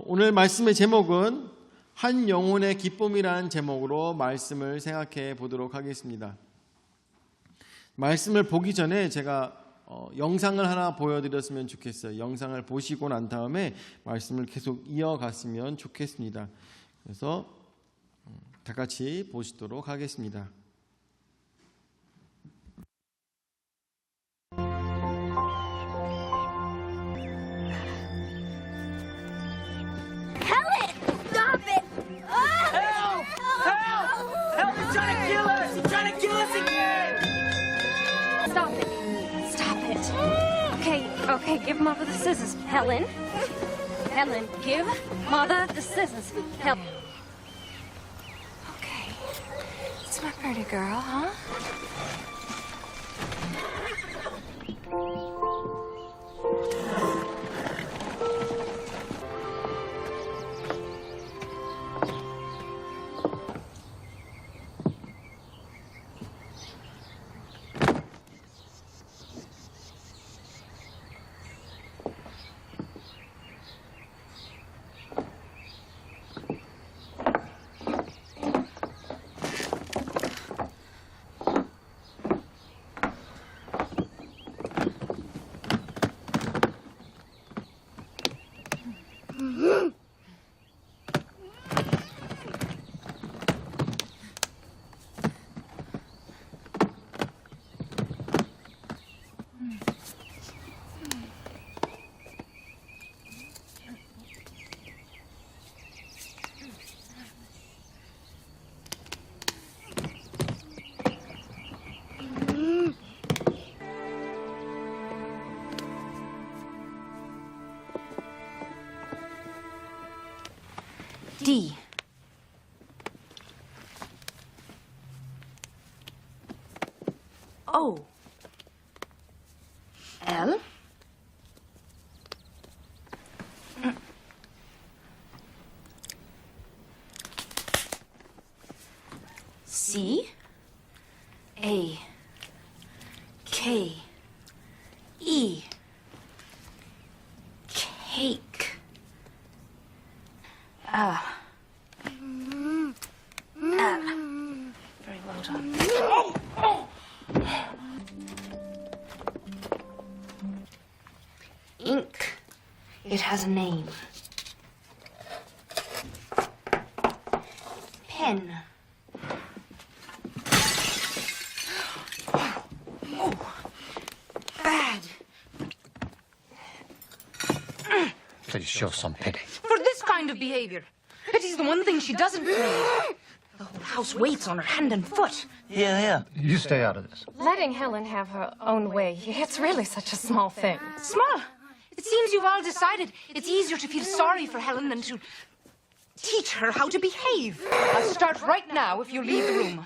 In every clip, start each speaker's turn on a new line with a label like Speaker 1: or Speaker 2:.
Speaker 1: 오늘 말씀의 제목은 한 영혼의 기쁨이라는 제목으로 말씀을 생각해 보도록 하겠습니다. 말씀을 보기 전에 제가 영상을 하나 보여드렸으면 좋겠어요. 영상을 보시고 난 다음에 말씀을 계속 이어갔으면 좋겠습니다. 그래서 다 같이 보시도록 하겠습니다.
Speaker 2: Okay, give Mother the scissors. Helen, give Mother the scissors. Helen.
Speaker 3: Okay, it's my pretty girl, huh? D. O. L. C. A. K. E. Cake. Very well done. Ink. It has a name. Pen. Bad.
Speaker 4: Please show some pity.
Speaker 3: For this kind of behavior. Pity's the one thing she doesn't need. The whole house waits on her hand and foot.
Speaker 5: Yeah.
Speaker 4: You stay out of this.
Speaker 2: Letting Helen have her own way, it's really such a small thing.
Speaker 3: Small. It seems you've all decided it's easier to feel sorry for Helen than to teach her how to behave. I'll start right now if you leave the room.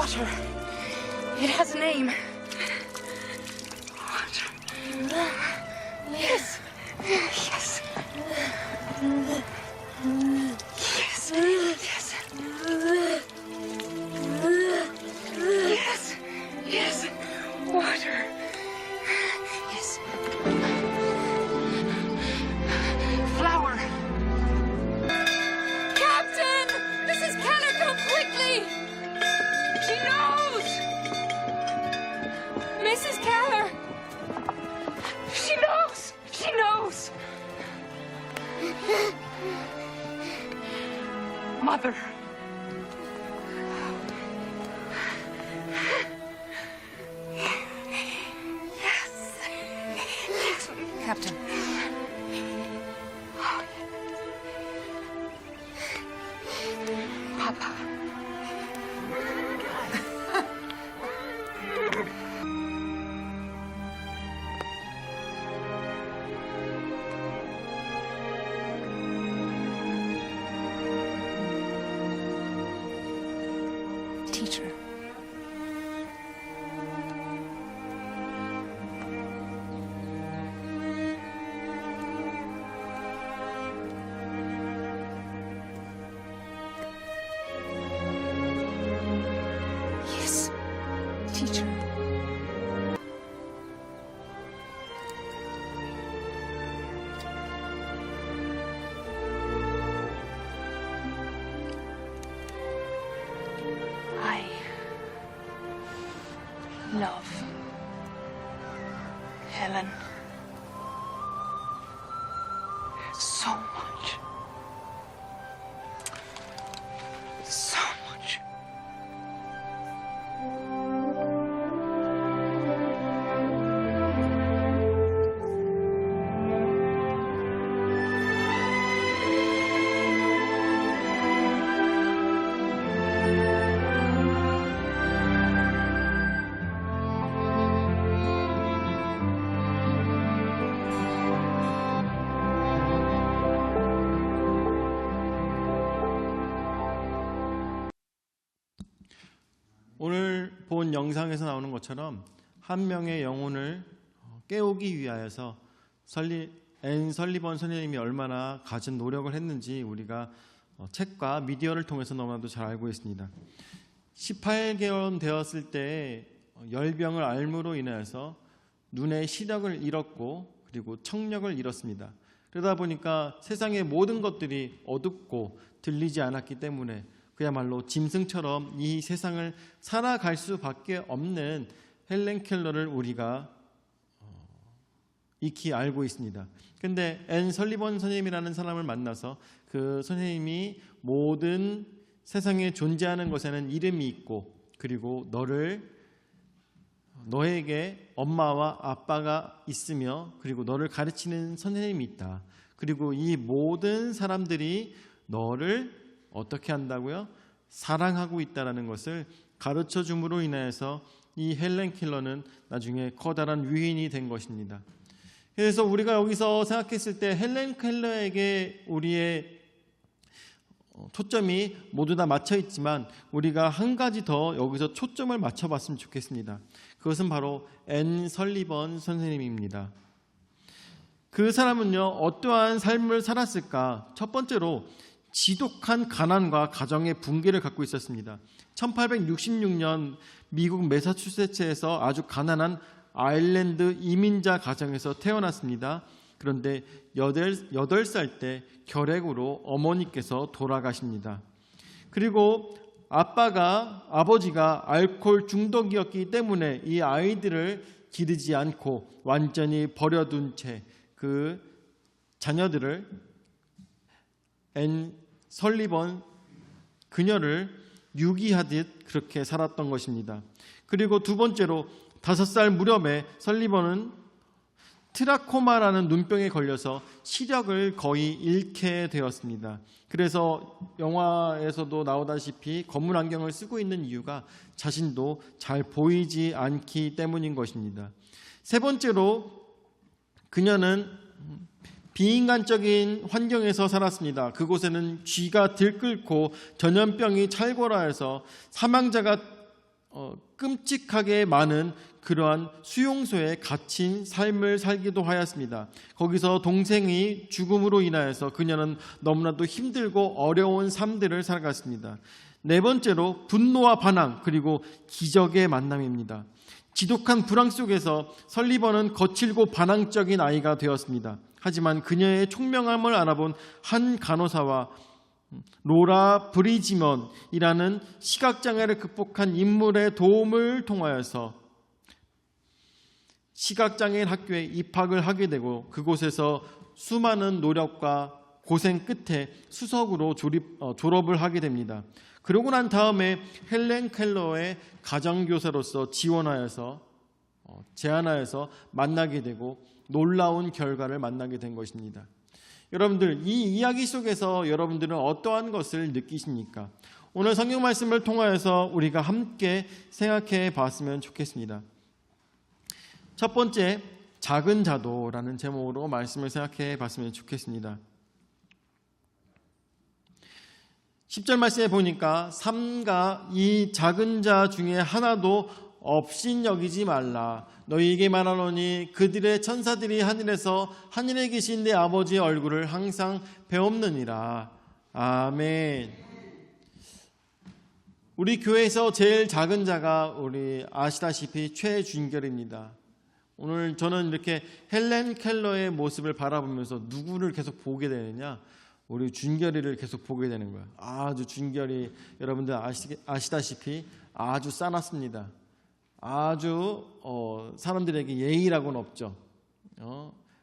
Speaker 3: Water. It has a name. Water. Yes. Yes. Yes. Yes. Yes. Yes. Water. Yes. Flower.
Speaker 2: Captain! Mrs. Keller, come quickly!
Speaker 3: She knows.
Speaker 2: Mrs. Keller!
Speaker 3: She knows. She knows. Mother. Yes. Yes. Captain. Papa. Teacher. Yes, teacher. I love Helen so much. So much.
Speaker 1: 오늘 본 영상에서 나오는 것처럼 한 명의 영혼을 깨우기 위하여서 앤 설리번 선생님이 얼마나 가진 노력을 했는지 우리가 책과 미디어를 통해서 너무나도 잘 알고 있습니다. 18개월 되었을 때 열병을 앓음으로 인해서 눈의 시력을 잃었고 그리고 청력을 잃었습니다. 그러다 보니까 세상의 모든 것들이 어둡고 들리지 않았기 때문에 그야말로 짐승처럼 이 세상을 살아갈 수밖에 없는 헬렌 켈러를 우리가 익히 알고 있습니다. 근데 앤 설리번 선생님이라는 사람을 만나서 그 선생님이 모든 세상에 존재하는 것에는 이름이 있고 그리고 너에게 엄마와 아빠가 있으며 그리고 너를 가르치는 선생님이 있다. 그리고 이 모든 사람들이 너를 어떻게 한다고요? 사랑하고 있다는 것을 가르쳐 줌으로 인해서 이 헬렌 켈러는 나중에 커다란 위인이 된 것입니다. 그래서 우리가 여기서 생각했을 때 헬렌 켈러에게 우리의 초점이 모두 다 맞춰 있지만 우리가 한 가지 더 여기서 초점을 맞춰 봤으면 좋겠습니다. 그것은 바로 앤 설리번 선생님입니다. 그 사람은요, 어떠한 삶을 살았을까? 첫 번째로 지독한 가난과 가정의 붕괴를 갖고 있었습니다. 1866년 미국 매사추세츠에서 아주 가난한 아일랜드 이민자 가정에서 태어났습니다. 그런데 8살 때 결핵으로 어머니께서 돌아가십니다. 그리고 아버지가 알코올 중독이었기 때문에 이 아이들을 기르지 않고 완전히 버려둔 채 그 자녀들을 앤 설리번 그녀를 유기하듯 그렇게 살았던 것입니다. 그리고 두 번째로 5살 무렵에 설리번은 트라코마라는 눈병에 걸려서 시력을 거의 잃게 되었습니다. 그래서 영화에서도 나오다시피 검은 안경을 쓰고 있는 이유가 자신도 잘 보이지 않기 때문인 것입니다. 세 번째로 그녀는 비인간적인 환경에서 살았습니다. 그곳에는 쥐가 들끓고 전염병이 찰궐하여서 사망자가 끔찍하게 많은 그러한 수용소에 갇힌 삶을 살기도 하였습니다. 거기서 동생이 죽음으로 인하여서 그녀는 너무나도 힘들고 어려운 삶들을 살아갔습니다. 네 번째로 분노와 반항 그리고 기적의 만남입니다. 지독한 불황 속에서 설리번은 거칠고 반항적인 아이가 되었습니다. 하지만 그녀의 총명함을 알아본 한 간호사와 로라 브리지먼이라는 시각장애를 극복한 인물의 도움을 통하여서 시각장애인 학교에 입학을 하게 되고 그곳에서 수많은 노력과 고생 끝에 수석으로 졸업을 하게 됩니다. 그러고 난 다음에 헬렌 켈러의 가정교사로서 제안하여서 만나게 되고 놀라운 결과를 만나게 된 것입니다. 여러분들, 이 이야기 속에서 여러분들은 어떠한 것을 느끼십니까? 오늘 성경 말씀을 통하여서 우리가 함께 생각해 봤으면 좋겠습니다. 첫 번째, 작은 자도라는 제목으로 말씀을 생각해 봤으면 좋겠습니다. 10절 말씀에 보니까 삼가 이 작은 자 중에 하나도 업신여기지 말라. 너희에게 말하노니 그들의 천사들이 하늘에 계신 내 아버지의 얼굴을 항상 배옵느니라. 아멘. 우리 교회에서 제일 작은 자가 우리 아시다시피 최준결입니다. 오늘 저는 이렇게 헬렌 켈러의 모습을 바라보면서 누구를 계속 보게 되느냐? 우리 준결이를 계속 보게 되는 거예요. 아주 준결이 여러분들 아시다시피 아주 싸놨습니다. 아주 사람들에게 예의라고는 없죠.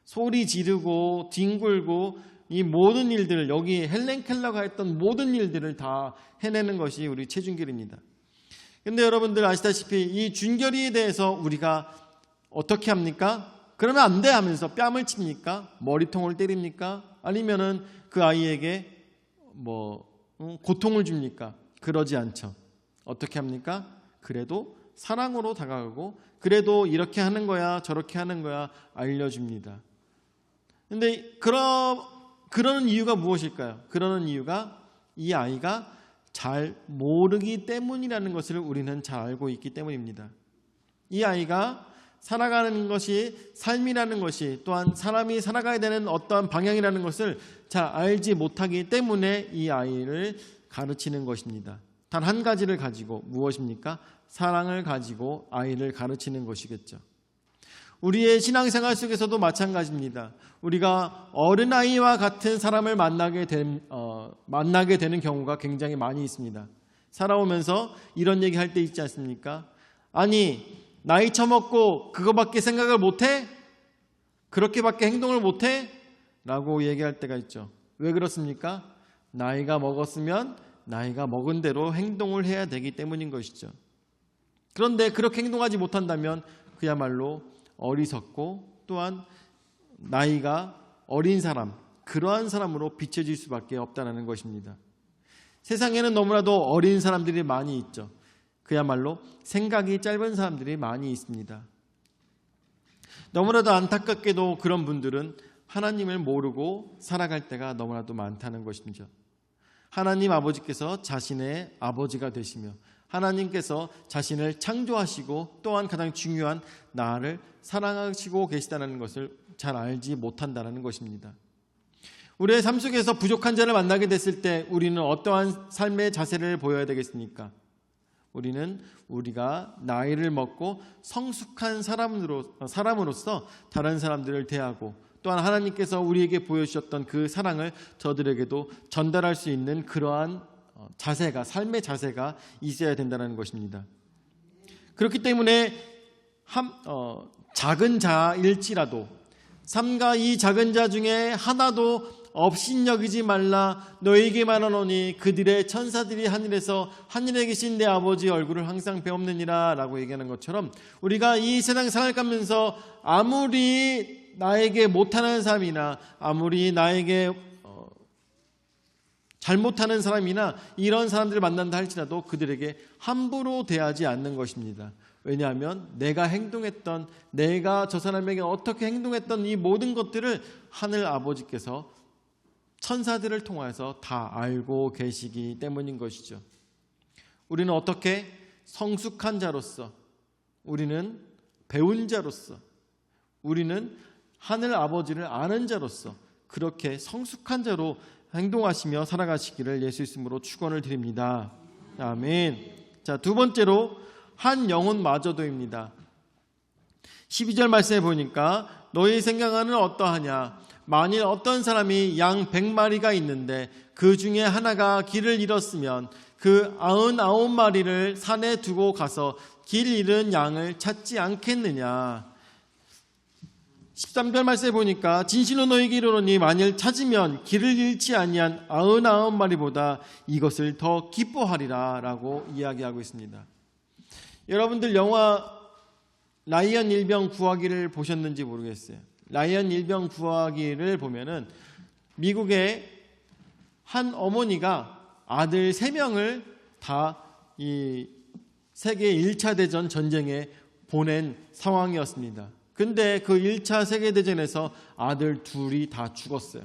Speaker 1: 소리 지르고 뒹굴고 이 모든 일들을 여기 헬렌 켈러가 했던 모든 일들을 다 해내는 것이 우리 최준결입니다. 그런데 여러분들 아시다시피 이 준결이에 대해서 우리가 어떻게 합니까? 그러면 안 돼 하면서 뺨을 칩니까? 머리통을 때립니까? 아니면은 그 아이에게 고통을 줍니까? 그러지 않죠. 어떻게 합니까? 그래도 사랑으로 다가가고 그래도 이렇게 하는 거야 저렇게 하는 거야 알려줍니다. 그런데 그러는 이유가 무엇일까요? 그러는 이유가 이 아이가 잘 모르기 때문이라는 것을 우리는 잘 알고 있기 때문입니다. 이 아이가 살아가는 것이 삶이라는 것이 또한 사람이 살아가야 되는 어떠한 방향이라는 것을 잘 알지 못하기 때문에 이 아이를 가르치는 것입니다. 단 한 가지를 가지고 무엇입니까? 사랑을 가지고 아이를 가르치는 것이겠죠. 우리의 신앙생활 속에서도 마찬가지입니다. 우리가 어린아이와 같은 사람을 만나게 되는 경우가 굉장히 많이 있습니다. 살아오면서 이런 얘기 할 때 있지 않습니까? 아니 나이 처먹고 그거밖에 생각을 못해? 그렇게밖에 행동을 못해? 라고 얘기할 때가 있죠. 왜 그렇습니까? 나이가 먹었으면 나이가 먹은 대로 행동을 해야 되기 때문인 것이죠. 그런데 그렇게 행동하지 못한다면 그야말로 어리석고 또한 나이가 어린 사람, 그러한 사람으로 비춰질 수밖에 없다는 것입니다. 세상에는 너무나도 어린 사람들이 많이 있죠. 그야말로 생각이 짧은 사람들이 많이 있습니다. 너무나도 안타깝게도 그런 분들은 하나님을 모르고 살아갈 때가 너무나도 많다는 것이죠. 하나님 아버지께서 자신의 아버지가 되시며 하나님께서 자신을 창조하시고 또한 가장 중요한 나를 사랑하시고 계시다는 것을 잘 알지 못한다는 것입니다. 우리의 삶 속에서 부족한 자를 만나게 됐을 때 우리는 어떠한 삶의 자세를 보여야 되겠습니까? 우리는 우리가 나이를 먹고 성숙한 사람으로서 다른 사람들을 대하고 또한 하나님께서 우리에게 보여주셨던 그 사랑을 저들에게도 전달할 수 있는 그러한 자세가, 삶의 자세가 있어야 된다는 것입니다. 그렇기 때문에 작은 자일지라도 삼가 이 작은 자 중에 하나도 업신여기지 말라. 너희에게 말하노니 그들의 천사들이 하늘에 계신 내 아버지의 얼굴을 항상 배옵느니라 라고 얘기하는 것처럼 우리가 이 세상 살아가면서 아무리 나에게 못하는 사람이나 아무리 나에게 잘못하는 사람이나 이런 사람들을 만난다 할지라도 그들에게 함부로 대하지 않는 것입니다. 왜냐하면 내가 저 사람에게 어떻게 행동했던 이 모든 것들을 하늘 아버지께서 천사들을 통해서 다 알고 계시기 때문인 것이죠. 우리는 어떻게 성숙한 자로서, 우리는 배운 자로서, 우리는 하늘 아버지를 아는 자로서 그렇게 성숙한 자로 행동하시며 살아가시기를 예수 이름으로 축원을 드립니다. 아멘. 자, 두 번째로 한 영혼마저도입니다. 12절 말씀에 보니까 너희 생각하는 어떠하냐? 만일 어떤 사람이 양 100마리가 있는데 그 중에 하나가 길을 잃었으면 그 99마리를 산에 두고 가서 길 잃은 양을 찾지 않겠느냐? 13절 말씀에 보니까 진실로 너희에게 이르노니 만일 찾으면 길을 잃지 아니한 99마리보다 이것을 더 기뻐하리라 라고 이야기하고 있습니다. 여러분들 영화 라이언 일병 구하기를 보셨는지 모르겠어요. 라이언 일병 구하기를 보면은 미국의 한 어머니가 아들 3명을 다 이 세계 1차 대전 전쟁에 보낸 상황이었습니다. 근데 그 1차 세계대전에서 아들 2이 다 죽었어요.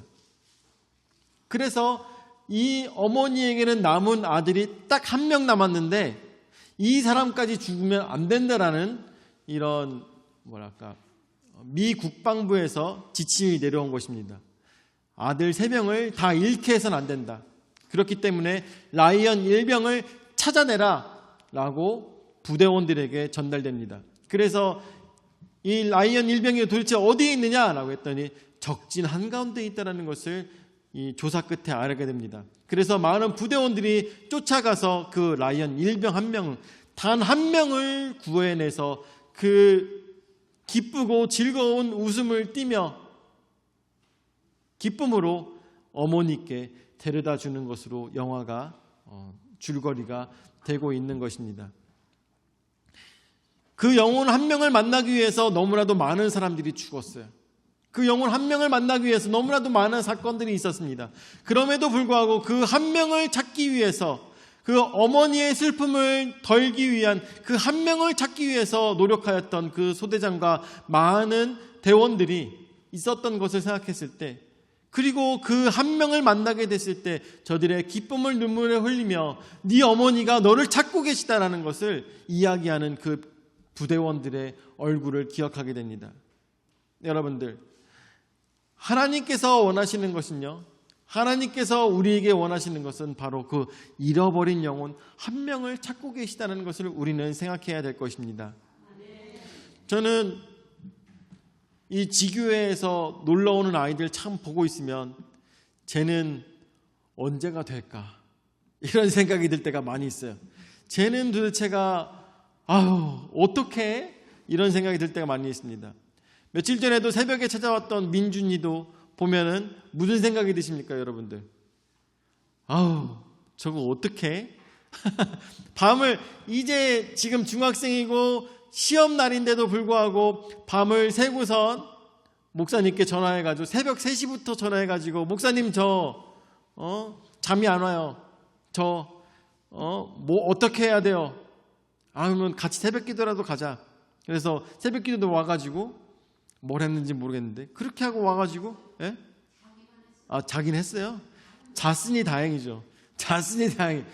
Speaker 1: 그래서 이 어머니에게는 남은 아들이 딱 1명 남았는데 이 사람까지 죽으면 안 된다라는 이런 미 국방부에서 지침이 내려온 것입니다. 아들 3명을 다 잃게 해서는 안 된다. 그렇기 때문에 라이언 일병을 찾아내라 라고 부대원들에게 전달됩니다. 그래서 이 라이언 일병이 도대체 어디에 있느냐라고 했더니 적진 한가운데 있다는 것을 이 조사 끝에 알게 됩니다. 그래서 많은 부대원들이 쫓아가서 그 라이언 일병 1명, 단 1명을 구해내서 그 기쁘고 즐거운 웃음을 띠며 기쁨으로 어머니께 데려다 주는 것으로 영화가 줄거리가 되고 있는 것입니다. 그 영혼 1명을 만나기 위해서 너무나도 많은 사람들이 죽었어요. 그 영혼 1명을 만나기 위해서 너무나도 많은 사건들이 있었습니다. 그럼에도 불구하고 그 1명을 찾기 위해서, 그 어머니의 슬픔을 덜기 위한 그 1명을 찾기 위해서 노력하였던 그 소대장과 많은 대원들이 있었던 것을 생각했을 때, 그리고 그 1명을 만나게 됐을 때 저들의 기쁨을 눈물에 흘리며 네 어머니가 너를 찾고 계시다라는 것을 이야기하는 그 부대원들의 얼굴을 기억하게 됩니다. 여러분들, 하나님께서 원하시는 것은요, 하나님께서 우리에게 원하시는 것은 바로 그 잃어버린 영혼 1명을 찾고 계시다는 것을 우리는 생각해야 될 것입니다. 저는 이 지교회에서 놀러오는 아이들 참 보고 있으면 쟤는 언제가 될까 이런 생각이 들 때가 많이 있어요. 쟤는 도대체가 어떻게 이런 생각이 들 때가 많이 있습니다. 며칠 전에도 새벽에 찾아왔던 민준이도 보면은 무슨 생각이 드십니까, 여러분들? 저거 어떻게? 밤을 이제 지금 중학생이고 시험 날인데도 불구하고 밤을 새고선 목사님께 전화해가지고 새벽 3시부터 전화해가지고 목사님 잠이 안 와요. 뭐 어떻게 해야 돼요? 그러면 같이 새벽 기도라도 가자. 그래서 새벽 기도도 와가지고 뭘 했는지 모르겠는데 그렇게 하고 와가지고 자긴 했어요. 잤으니 다행이죠. 잤으니 다행이.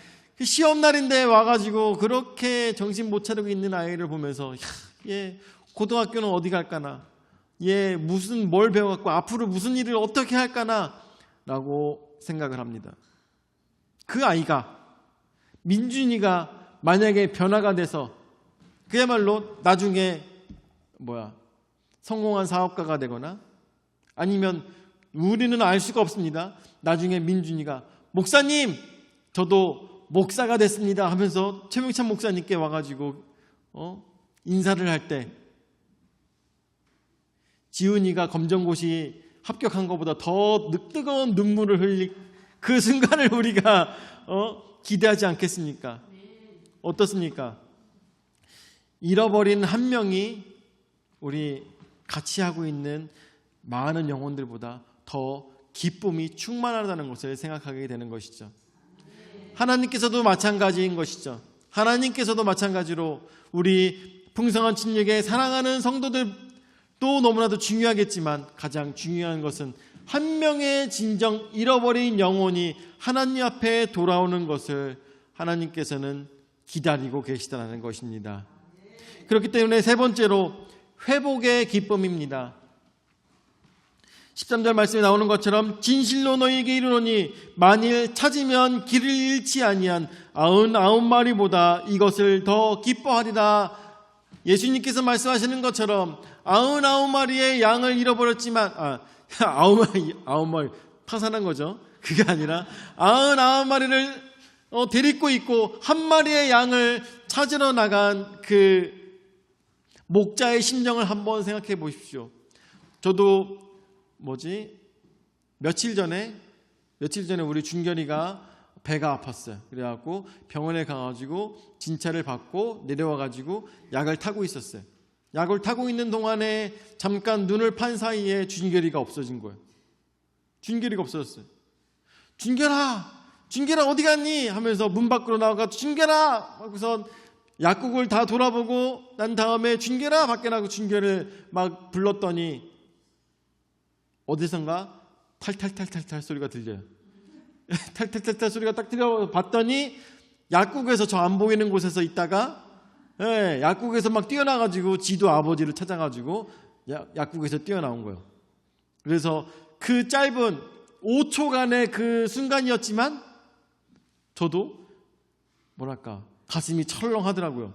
Speaker 1: 시험 날인데 와가지고 그렇게 정신 못 차리고 있는 아이를 보면서 얘 고등학교는 어디 갈까나, 얘 뭘 배워갖고 앞으로 무슨 일을 어떻게 할까나 라고 생각을 합니다. 그 아이가, 민준이가 만약에 변화가 돼서 그야말로 나중에 성공한 사업가가 되거나, 아니면 우리는 알 수가 없습니다. 나중에 민준이가 목사님 저도 목사가 됐습니다 하면서 최명찬 목사님께 와가지고 인사를 할 때 지훈이가 검정고시 합격한 것보다 더 뜨거운 눈물을 흘릴 그 순간을 우리가 기대하지 않겠습니까? 어떻습니까? 잃어버린 1명이 우리 같이 하고 있는 많은 영혼들보다 더 기쁨이 충만하다는 것을 생각하게 되는 것이죠. 하나님께서도 마찬가지인 것이죠. 하나님께서도 마찬가지로 우리 풍성한 진리에 사랑하는 성도들도 너무나도 중요하겠지만 가장 중요한 것은 1명의 진정 잃어버린 영혼이 하나님 앞에 돌아오는 것을 하나님께서는 기다리고 계시다는 것입니다. 그렇기 때문에 세 번째로 회복의 기쁨입니다. 13절 말씀에 나오는 것처럼 진실로 너희에게 이르노니 만일 찾으면 길을 잃지 아니한 99마리보다 이것을 더 기뻐하리라. 예수님께서 말씀하시는 것처럼 99마리의 양을 잃어버렸지만 99마리 파산한 거죠. 그게 아니라 99마리를 데리고 있고 한 마리의 양을 찾으러 나간 그 목자의 심정을 한번 생각해 보십시오. 저도 며칠 전에 우리 준결이가 배가 아팠어요. 그래갖고 병원에 가가지고 진찰을 받고 내려와가지고 약을 타고 있었어요. 약을 타고 있는 동안에 잠깐 눈을 판 사이에 준결이가 없어진 거예요. 준결이가 없어졌어요. 준결아 어디 갔니? 하면서 문 밖으로 나와가 준결아 하고서 약국을 다 돌아보고 난 다음에 준결아 밖에 나고 준결을 막 불렀더니 어디선가 탈탈탈탈탈 소리가 들려요. 탈탈탈탈 소리가 딱 들려봤더니 약국에서 저 안 보이는 곳에서 있다가 약국에서 막 뛰어나가지고 지도 아버지를 찾아가지고 약국에서 뛰어나온 거예요. 그래서 그 짧은 5초간의 그 순간이었지만 저도 가슴이 철렁하더라고요.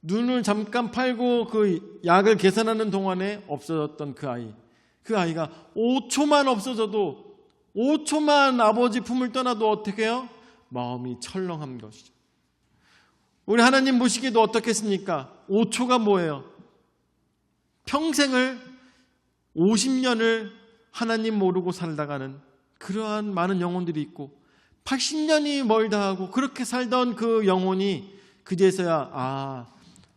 Speaker 1: 눈을 잠깐 팔고 그 약을 계산하는 동안에 없어졌던 그 아이가 5초만 없어져도 5초만 아버지 품을 떠나도 어떻게 해요? 마음이 철렁한 것이죠. 우리 하나님 보시기에도 어떻겠습니까? 5초가 뭐예요? 평생을 50년을 하나님 모르고 살다가는 그러한 많은 영혼들이 있고 80년이 멀다 하고 그렇게 살던 그 영혼이 그제서야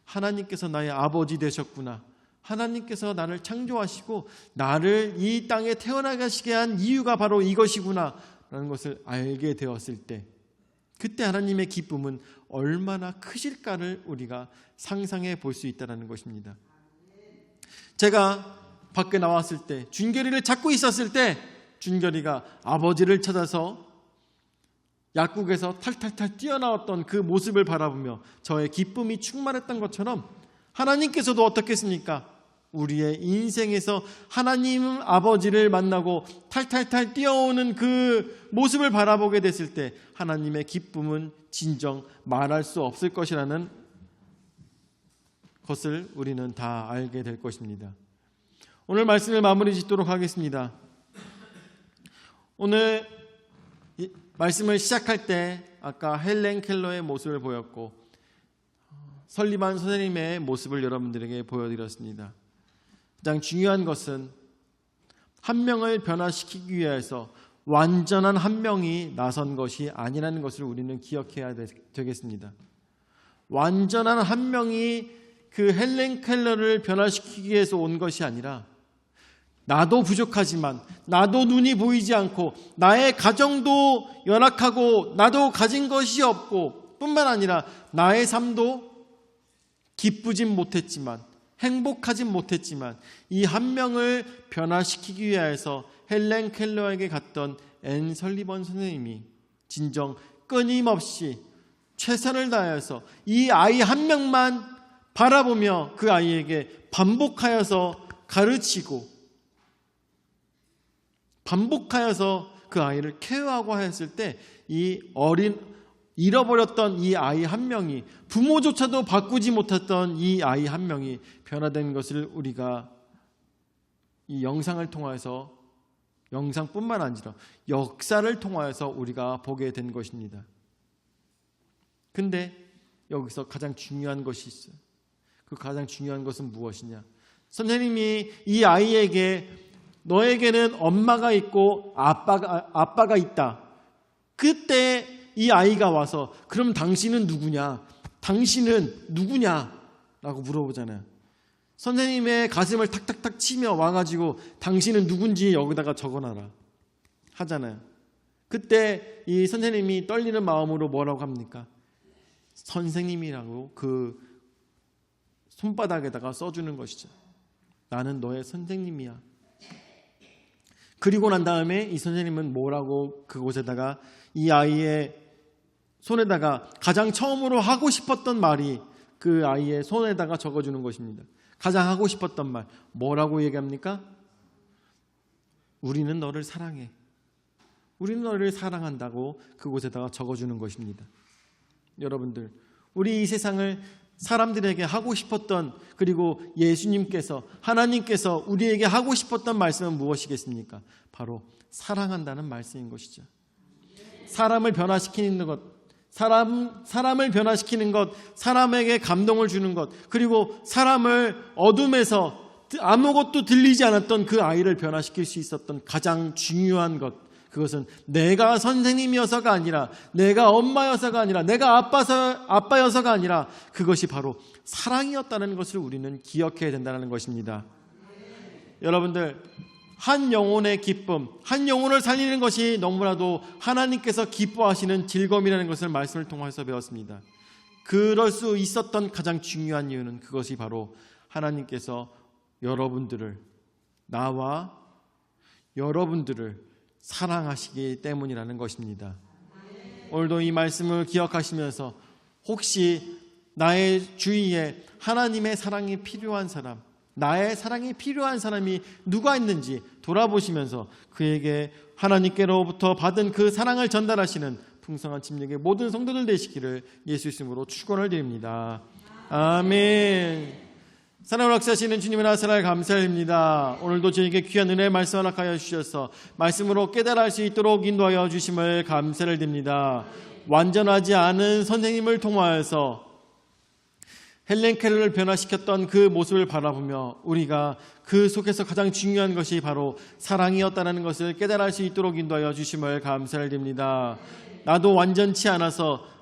Speaker 1: 하나님께서 나의 아버지 되셨구나. 하나님께서 나를 창조하시고 나를 이 땅에 태어나게 한 이유가 바로 이것이구나 라는 것을 알게 되었을 때 그때 하나님의 기쁨은 얼마나 크실까를 우리가 상상해 볼 수 있다는 것입니다. 제가 밖에 나왔을 때 준결이를 찾고 있었을 때 준결이가 아버지를 찾아서 약국에서 탈탈탈 뛰어나왔던 그 모습을 바라보며 저의 기쁨이 충만했던 것처럼 하나님께서도 어떻겠습니까? 우리의 인생에서 하나님 아버지를 만나고 탈탈탈 뛰어오는 그 모습을 바라보게 됐을 때 하나님의 기쁨은 진정 말할 수 없을 것이라는 것을 우리는 다 알게 될 것입니다. 오늘 말씀을 마무리 짓도록 하겠습니다. 오늘 말씀을 시작할 때 아까 헬렌 켈러의 모습을 보였고 설리반 선생님의 모습을 여러분들에게 보여드렸습니다. 가장 중요한 것은 한 명을 변화시키기 위해서 완전한 한 명이 나선 것이 아니라는 것을 우리는 기억해야 되겠습니다. 완전한 한 명이 그 헬렌 켈러를 변화시키기 위해서 온 것이 아니라 나도 부족하지만 나도 눈이 보이지 않고 나의 가정도 연약하고 나도 가진 것이 없고 뿐만 아니라 나의 삶도 기쁘진 못했지만 행복하진 못했지만 이 한 명을 변화시키기 위해서 헬렌 켈러에게 갔던 앤 설리번 선생님이 진정 끊임없이 최선을 다해서 이 아이 한 명만 바라보며 그 아이에게 반복하여서 가르치고 반복하여서 그 아이를 케어하고 하였을 때 이 잃어버렸던 이 아이 한 명이 부모조차도 바꾸지 못했던 이 아이 한 명이 변화된 것을 우리가 이 영상을 통해서 영상뿐만 아니라 역사를 통하여서 우리가 보게 된 것입니다. 근데 여기서 가장 중요한 것이 있어요. 그 가장 중요한 것은 무엇이냐? 선생님이 이 아이에게 너에게는 엄마가 있고 아빠가 있다. 그때 이 아이가 와서 그럼 당신은 누구냐? 당신은 누구냐? 라고 물어보잖아요. 선생님의 가슴을 탁탁탁 치며 와가지고 당신은 누군지 여기다가 적어놔라 하잖아요. 그때 이 선생님이 떨리는 마음으로 뭐라고 합니까? 선생님이라고 그 손바닥에다가 써주는 것이죠. 나는 너의 선생님이야. 그리고 난 다음에 이 선생님은 뭐라고 그곳에다가 이 아이의 손에다가 가장 처음으로 하고 싶었던 말이 그 아이의 손에다가 적어주는 것입니다. 가장 하고 싶었던 말 뭐라고 얘기합니까? 우리는 너를 사랑해. 우리는 너를 사랑한다고 그곳에다가 적어주는 것입니다. 여러분들, 우리 이 세상을 사람들에게 하고 싶었던, 그리고 예수님께서, 하나님께서 우리에게 하고 싶었던 말씀은 무엇이겠습니까? 바로 사랑한다는 말씀인 것이죠. 사람을 변화시키는 것, 사람을 변화시키는 것, 사람에게 감동을 주는 것, 그리고 사람을 어둠에서 아무것도 들리지 않았던 그 아이를 변화시킬 수 있었던 가장 중요한 것, 그것은 내가 선생님이어서가 아니라, 내가 엄마여서가 아니라, 내가 아빠여서가 아니라 그것이 바로 사랑이었다는 것을 우리는 기억해야 된다는 것입니다. 여러분들, 한 영혼의 기쁨, 한 영혼을 살리는 것이 너무나도 하나님께서 기뻐하시는 즐거움이라는 것을 말씀을 통해서 배웠습니다. 그럴 수 있었던 가장 중요한 이유는 그것이 바로 하나님께서 여러분들을, 나와 여러분들을 사랑하시기 때문이라는 것입니다. 오늘도 이 말씀을 기억하시면서 혹시 나의 주위에 하나님의 사랑이 필요한 사람, 나의 사랑이 필요한 사람이 누가 있는지 돌아보시면서 그에게 하나님께로부터 받은 그 사랑을 전달하시는 풍성한 침략의 모든 성도들 되시기를 예수 이름으로 축원을 드립니다. 아멘. 사랑을 역사하시는 주님의 나사를 감사드립니다. 오늘도 저에게 귀한 은혜의 말씀 허락하여 주셔서 말씀으로 깨달을 수 있도록 인도하여 주심을 감사를 드립니다. 완전하지 않은 선생님을 통하여서 헬렌 켈러를 변화시켰던 그 모습을 바라보며 우리가 그 속에서 가장 중요한 것이 바로 사랑이었다는 것을 깨달을 수 있도록 인도하여 주심을 감사를 드립니다. 나도 완전치 않아서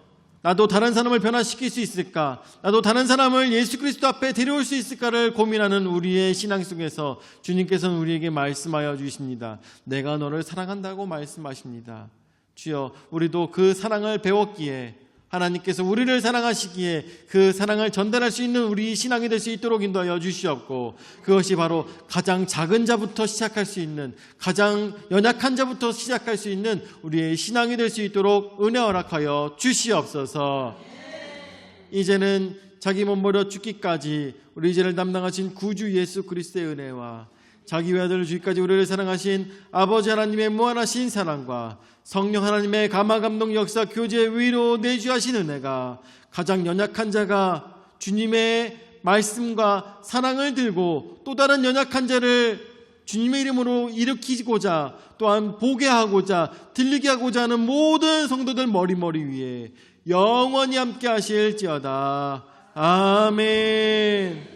Speaker 1: 나도 다른 사람을 변화시킬 수 있을까? 나도 다른 사람을 예수 그리스도 앞에 데려올 수 있을까를 고민하는 우리의 신앙 속에서 주님께서는 우리에게 말씀하여 주십니다. 내가 너를 사랑한다고 말씀하십니다. 주여, 우리도 그 사랑을 배웠기에, 하나님께서 우리를 사랑하시기에 그 사랑을 전달할 수 있는 우리 신앙이 될 수 있도록 인도하여 주시옵고, 그것이 바로 가장 작은 자부터 시작할 수 있는, 가장 연약한 자부터 시작할 수 있는 우리의 신앙이 될 수 있도록 은혜 허락하여 주시옵소서. 이제는 자기 몸 버려 죽기까지 우리 죄를 담당하신 구주 예수 그리스도의 은혜와 자기 외아들을 주기까지 우리를 사랑하신 아버지 하나님의 무한하신 사랑과 성령 하나님의 감화 감동 역사 교제 위로 내주하신 은혜가 가장 연약한 자가 주님의 말씀과 사랑을 들고 또 다른 연약한 자를 주님의 이름으로 일으키고자, 또한 보게 하고자, 들리게 하고자 하는 모든 성도들 머리 위에 영원히 함께 하실지어다. 아멘.